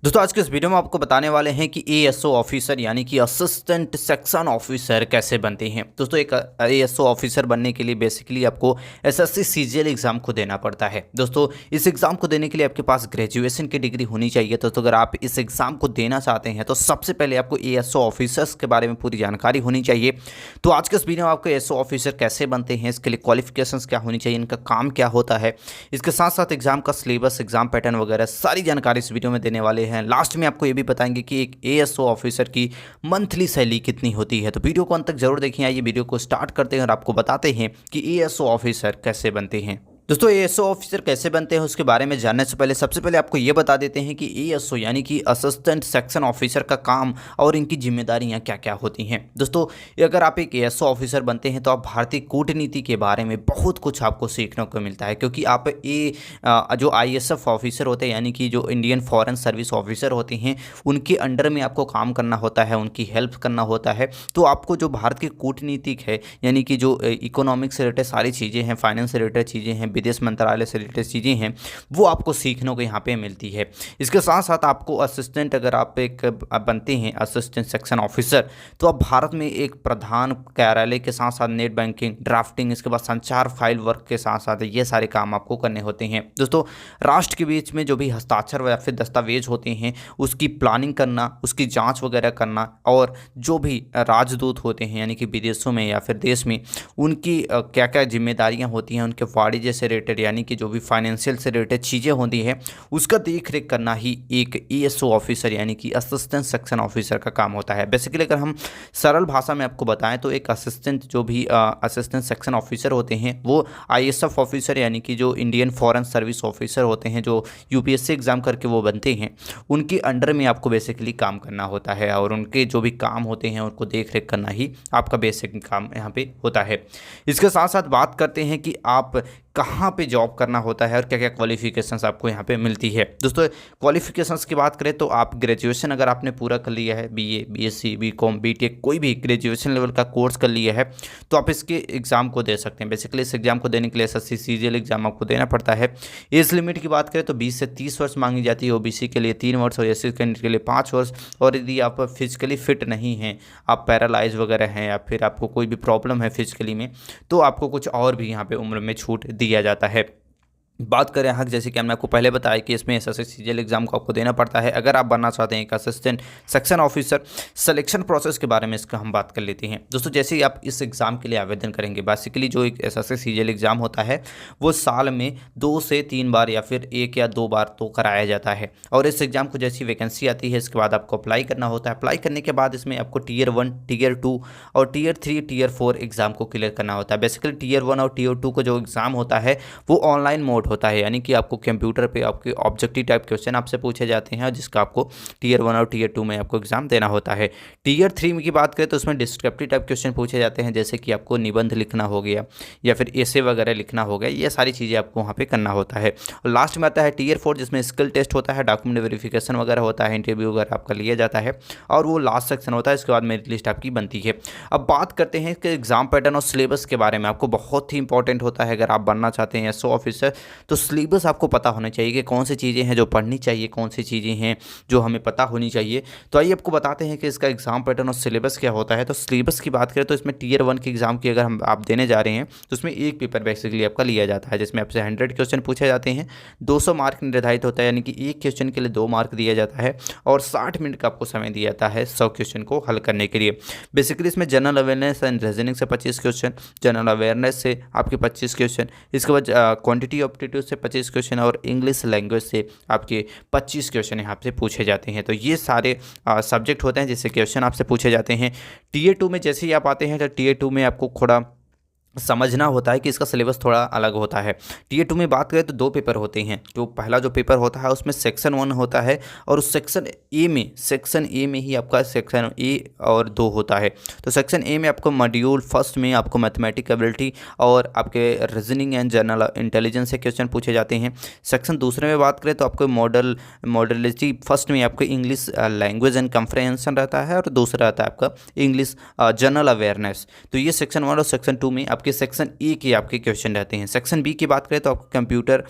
दोस्तों आज के इस वीडियो में आपको बताने वाले हैं कि एएसओ ऑफिसर यानी कि असिस्टेंट सेक्शन ऑफिसर कैसे बनते हैं। दोस्तों एक एएसओ ऑफिसर बनने के लिए बेसिकली आपको एसएससी सीजीएल एग्जाम को देना पड़ता है। दोस्तों इस एग्जाम को देने के लिए आपके पास ग्रेजुएशन की डिग्री होनी चाहिए। दोस्तों अगर आप इस एग्जाम को देना चाहते हैं तो सबसे पहले आपको एएसओ ऑफिसर्स के बारे में पूरी जानकारी होनी चाहिए। तो आज के इस वीडियो में आपको एएसओ ऑफिसर कैसे बनते हैं, इसके लिए क्वालिफिकेशंस क्या होनी चाहिए, इनका काम क्या होता है, इसके साथ साथ एग्जाम का सिलेबस, एग्जाम पैटर्न वगैरह सारी जानकारी इस वीडियो में देने वाले हैं। लास्ट में आपको ये भी बताएंगे कि एक एएसओ ऑफिसर की मंथली सैलरी कितनी होती है। तो वीडियो को अंत तक जरूर देखिए। आइए वीडियो को स्टार्ट करते हैं और आपको बताते हैं कि एएसओ ऑफिसर कैसे बनते हैं। दोस्तों एएसओ ऑफिसर कैसे बनते हैं उसके बारे में जानने से पहले सबसे पहले आपको ये बता देते हैं कि एएसओ यानी कि असिस्टेंट सेक्शन ऑफिसर का काम और इनकी जिम्मेदारियां क्या क्या होती हैं। दोस्तों अगर आप एक एएसओ ऑफिसर बनते हैं तो आप भारतीय कूटनीति के बारे में बहुत कुछ आपको सीखने को मिलता है, क्योंकि आप जो आईएसएफ ऑफिसर होते हैं यानी कि जो इंडियन फॉरेन सर्विस ऑफिसर होते हैं उनके अंडर में आपको काम करना होता है, उनकी हेल्प करना होता है। तो आपको जो भारत की कूटनीतिक है यानी कि जो इकोनॉमिक से रिलेटेड सारी चीज़ें हैं, फाइनेंस से रिलेटेड चीज़ें हैं, विदेश मंत्रालय से रिलेटेड चीज़ें हैं, वो आपको सीखने को यहाँ पे मिलती है। इसके साथ साथ आपको असिस्टेंट, अगर आप एक बनते हैं असिस्टेंट सेक्शन ऑफिसर, तो आप भारत में एक प्रधान कार्यालय के साथ साथ नेट बैंकिंग, ड्राफ्टिंग, इसके बाद संचार फाइल वर्क के साथ साथ ये सारे काम आपको करने होते हैं। दोस्तों राष्ट्र के बीच में जो भी हस्ताक्षर या फिर दस्तावेज होते हैं उसकी प्लानिंग करना, उसकी जाँच वगैरह करना, और जो भी राजदूत होते हैं यानी कि विदेशों में या फिर देश में उनकी क्या क्या जिम्मेदारियाँ होती हैं, उनके वाणिज्य से रिलेटेड यानी कि जो भी फाइनेंशियल से रिलेटेड चीज़ें होती हैं उसका देख रेख करना ही एक एएसओ ऑफिसर यानी कि असिस्टेंट सेक्शन ऑफिसर का काम होता है। बेसिकली अगर हम सरल भाषा में आपको बताएं तो एक असिस्टेंट जो भी असिस्टेंट सेक्शन ऑफिसर होते हैं वो आईएसएफ ऑफिसर यानी कि जो इंडियन फॉरेन सर्विस ऑफिसर होते हैं, जो यूपीएससी एग्जाम करके वो बनते हैं, उनके अंडर में आपको बेसिकली काम करना होता है और उनके जो भी काम होते हैं उनको देख रेख करना ही आपका बेसिक काम यहाँ पे होता है। इसके साथ साथ बात करते हैं कि आप कहाँ पे जॉब करना होता है और क्या क्या क्वालिफिकेशंस आपको यहाँ पे मिलती है। दोस्तों क्वालिफिकेशंस की बात करें तो आप ग्रेजुएशन अगर आपने पूरा कर लिया है, बीए, बीएससी, बीकॉम, बीटेक, कोई भी ग्रेजुएशन लेवल का कोर्स कर लिया है तो आप इसके एग्ज़ाम को दे सकते हैं। बेसिकली इस एग्ज़ाम को देने के लिए एसएससी सीजीएल एग्जाम आपको देना पड़ता है। एज लिमिट की बात करें तो 20 से 30 वर्ष मांगी जाती है, ओबीसी के लिए 3 वर्ष और एससी कैंडिडेट के लिए 5 वर्ष। और यदि आप फिजिकली फिट नहीं हैं, आप पैरालाइज वगैरह हैं या फिर आपको कोई भी प्रॉब्लम है फिजिकली में, तो आपको कुछ और भी यहाँ पे उम्र में छूट दिया जाता है। बात करें हक, जैसे कि हमने आपको पहले बताया कि इसमें एसएससी सीजीएल एग्जाम को आपको देना पड़ता है अगर आप बनना चाहते हैं एक assistant section officer. Selection process के बारे में इसका हम बात कर लेते हैं। दोस्तों जैसे ही आप इस एग्ज़ाम के लिए आवेदन करेंगे, बेसिकली जो एक एसएससी सीजीएल एग्जाम होता है वो साल में 2 से 3 बार या फिर 1 या 2 बार तो कराया जाता है। और इस एग्ज़ाम को जैसी वैकेंसी आती है इसके बाद आपको अप्लाई करना होता है। अप्लाई करने के बाद इसमें आपको टीयर 1, टीयर 2 और टीयर 3, टीयर 4 एग्जाम को क्लियर करना होता है। बेसिकली टीयर 1 और टीयर 2 का जो एग्ज़ाम होता है वो ऑनलाइन मोड होता है, यानी कि आपको कंप्यूटर पे आपके ऑब्जेक्टिव टाइप क्वेश्चन आपसे पूछे जाते हैं जिसका आपको टीयर 1 और टीयर 2 में आपको एग्जाम देना होता है। टीयर 3 की बात करें तो उसमें डिस्क्रिप्टिव टाइप क्वेश्चन पूछे जाते हैं, जैसे कि आपको निबंध लिखना हो गया या फिर एसे वगैरह लिखना हो गया, ये सारी चीज़ें आपको वहाँ पे करना होता है। और लास्ट में आता है टीयर 4 जिसमें स्किल टेस्ट होता है, डॉक्यूमेंट वेरिफिकेशन वगैरह होता है, इंटरव्यू वगैरह आपका लिया जाता है और वो लास्ट सेक्शन होता है। इसके बाद मेरिट लिस्ट आपकी बनती है। अब बात करते हैं कि एग्जाम पैटर्न और सिलेबस के बारे में। आपको बहुत ही इंपॉर्टेंट होता है अगर आप बनना चाहते हैं एसओ ऑफिसर, तो सिलेबस आपको पता होना चाहिए कि कौन सी चीज़ें हैं जो पढ़नी चाहिए, कौन सी चीज़ें हैं जो हमें पता होनी चाहिए। तो आइए आपको बताते हैं कि इसका एग्जाम पैटर्न और सिलेबस क्या होता है। तो सिलेबस की बात करें तो इसमें टीयर 1 के एग्जाम की अगर हम आप देने जा रहे हैं तो उसमें एक पेपर बेसिकली आपका लिया जाता है जिसमें आपसे 100 क्वेश्चन पूछे जाते हैं, 200 मार्क निर्धारित होता है, यानी कि एक क्वेश्चन के लिए 2 मार्क दिया जाता है और 60 मिनट का आपको समय दिया जाता है 100 क्वेश्चन को हल करने के लिए। बेसिकली इसमें जनरल अवेयरनेस एंड रीजनिंग से 25 क्वेश्चन, जनरल अवेयरनेस से आपके 25 क्वेश्चन, इसके बाद क्वांटिटी एप्टीट्यूड से 25 क्वेश्चन और इंग्लिश लैंग्वेज से आपके 25 क्वेश्चन यहाँ से पूछे जाते हैं। तो ये सारे सब्जेक्ट होते हैं जिससे क्वेश्चन आपसे पूछे जाते हैं। टीयर 2 में जैसे ही आप आते हैं तो टीयर 2 में आपको थोड़ा समझना होता है कि इसका सिलेबस थोड़ा अलग होता है। टीयर 2 में बात करें तो 2 पेपर होते हैं। जो पहला जो पेपर होता है उसमें सेक्शन 1 होता है और उस सेक्शन ए में ही आपका सेक्शन ए और 2 होता है। तो सेक्शन ए में आपको मॉड्यूल फर्स्ट में आपको मैथमेटिक एबिलिटी और आपके रीजनिंग एंड जनरल इंटेलिजेंस से क्वेश्चन पूछे जाते हैं। सेक्शन दूसरे में बात करें तो आपको मॉडलिटी फर्स्ट में आपको इंग्लिश लैंग्वेज एंड कम्प्रहेंशन रहता है और दूसरा रहता है आपका इंग्लिश जनरल अवेयरनेस। तो ये सेक्शन 1 और सेक्शन 2 में आप आपके सेक्शन ए के आपके क्वेश्चन रहते हैं। सेक्शन बी की बात करें तो आपको कंप्यूटर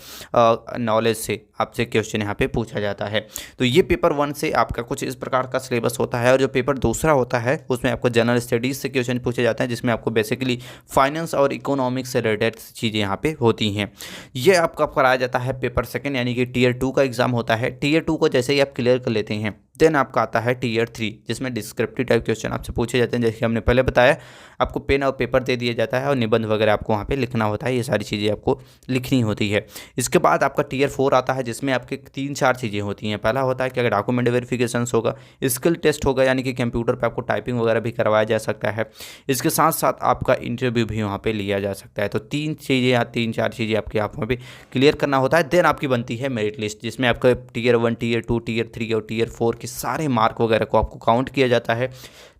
नॉलेज से आपसे क्वेश्चन यहाँ पे पूछा जाता है। तो ये पेपर 1 से आपका कुछ इस प्रकार का सिलेबस होता है। और जो पेपर दूसरा होता है उसमें आपको जनरल स्टडीज़ से क्वेश्चन पूछे जाते हैं, जिसमें आपको बेसिकली फाइनेंस और इकोनॉमिक्स से रिलेटेड चीज़ें यहाँ पे होती हैं। ये आपका कराया जाता है पेपर सेकंड, यानी कि टीयर 2 का एग्जाम होता है। टीयर 2 को जैसे ही आप क्लियर कर लेते हैं देन आपका आता है टीयर 3, जिसमें डिस्क्रिप्टिव टाइप क्वेश्चन आपसे पूछे जाते हैं। जैसे हमने पहले बताया, आपको पेन और पेपर दे दिया जाता है और निबंध वगैरह आपको वहाँ पे लिखना होता है। ये सारी चीज़ें आपको लिखनी होती है। इसके बाद आपका टीयर 4 आता है, जिसमें आपके 3-4 चीज़ें होती हैं। पहला होता है कि अगर डॉक्यूमेंट वेरिफिकेशन होगा, स्किल टेस्ट होगा, यानी कि कंप्यूटर पर आपको टाइपिंग वगैरह भी करवाया जा सकता है। इसके साथ साथ आपका इंटरव्यू भी वहाँ पर लिया जा सकता है। तो 3 चीज़ें या 3-4 चीज़ें आपके आप वहाँ पर क्लियर करना होता है। देन आपकी बनती है मेरिट लिस्ट, जिसमें आपका टीयर 1, टीयर 2, टीयर 3 और टीयर 4 के सारे मार्क वगैरह को आपको काउंट किया जाता है।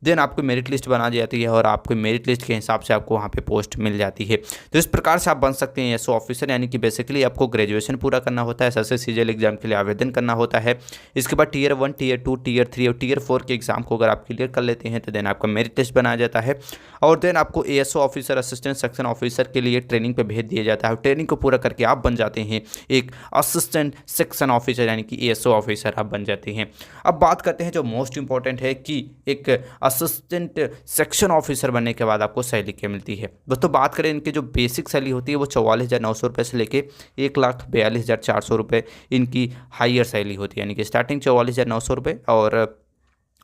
देन आपको मेरिट लिस्ट बना जाती है और आपको मेरिट लिस्ट के हिसाब से आपको वहाँ पे पोस्ट मिल जाती है। तो इस प्रकार से आप बन सकते हैं एसओ ऑफिसर, यानी कि बेसिकली आपको ग्रेजुएशन पूरा करना होता है, एसएससी सीजीएल एग्जाम के लिए आवेदन करना होता है। इसके बाद टीयर 1, टीयर 2, टीयर 3 और टीयर 4 के एग्जाम को अगर आप क्लियर कर लेते हैं तो देन आपका मेरिट लिस्ट बनाया जाता है। और देन आपको ASO officer, assistant section officer के लिए ट्रेनिंग पर भेज दिया जाता है। ट्रेनिंग को पूरा करके आप बन जाते हैं एक असिस्टेंट सेक्शन ऑफिसर, यानी कि एएसओ ऑफिसर आप बन जाते हैं। अब बात करते हैं जो मोस्ट इंपॉर्टेंट है कि एक असिस्टेंट सेक्शन ऑफिसर बनने के बाद आपको सैलरी क्या मिलती है। दोस्तों बात करें इनकी जो बेसिक सैलरी होती है वो 44,900 रुपये से लेके 1,42,400 रुपये इनकी हायर सैलरी होती है, यानी कि स्टार्टिंग 44,900 रुपये और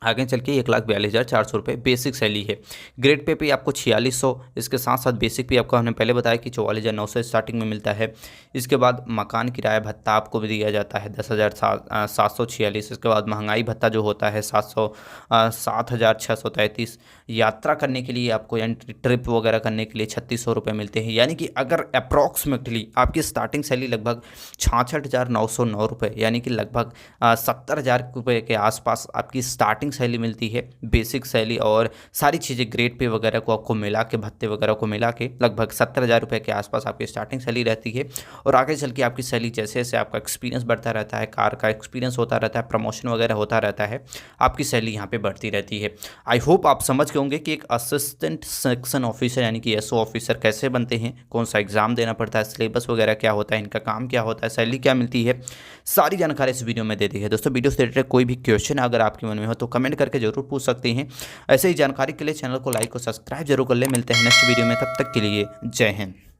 आगे चल के 1,42,400 रुपये बेसिक सैलरी है। ग्रेड पे आपको 4600, इसके साथ साथ बेसिक पे आपको हमने पहले बताया कि 44,900 स्टार्टिंग में मिलता है। इसके बाद मकान किराया भत्ता आपको भी दिया जाता है 10,746। इसके बाद महंगाई भत्ता जो होता है 7,633। यात्रा करने के लिए आपको, यानी ट्रिप वगैरह करने के लिए 3,600 रुपये मिलते हैं। यानी कि अगर अप्रॉक्सीमेटली आपकी स्टार्टिंग सैलरी लगभग 66,909 रुपये, यानी कि लगभग 70,000 रुपये के आसपास आपकी स्टार्टिंग सैलरी मिलती है। बेसिक सैलरी और सारी चीज़ें ग्रेड पे वगैरह को आपको मिला के, भत्ते वगैरह को मिला के लगभग 70,000 रुपये के आसपास आपकी स्टार्टिंग सैलरी रहती है। और आगे चल के आपकी सैलरी जैसे जैसे आपका एक्सपीरियंस बढ़ता रहता है, कार का एक्सपीरियंस होता रहता है, प्रमोशन वगैरह होता रहता है, आपकी सैलरी यहाँ पे बढ़ती रहती है। आई होप आप समझ गए होंगे कि एक असिस्टेंट सेक्शन ऑफिसर यानी कि एसओ ऑफिसर कैसे बनते हैं, कौन सा एग्जाम देना पड़ता है, सिलेबस वगैरह क्या होता है, इनका काम क्या होता है, सैलरी क्या मिलती है, सारी जानकारी इस वीडियो में दे दी है। दोस्तों वीडियो से रिलेटेड कोई भी क्वेश्चन अगर आपके मन में हो तो कमेंट करके जरूर पूछ सकते हैं। ऐसे ही जानकारी के लिए चैनल को लाइक और सब्सक्राइब जरूर कर ले। मिलते हैं नेक्स्ट वीडियो में, तब तक के लिए जय हिंद।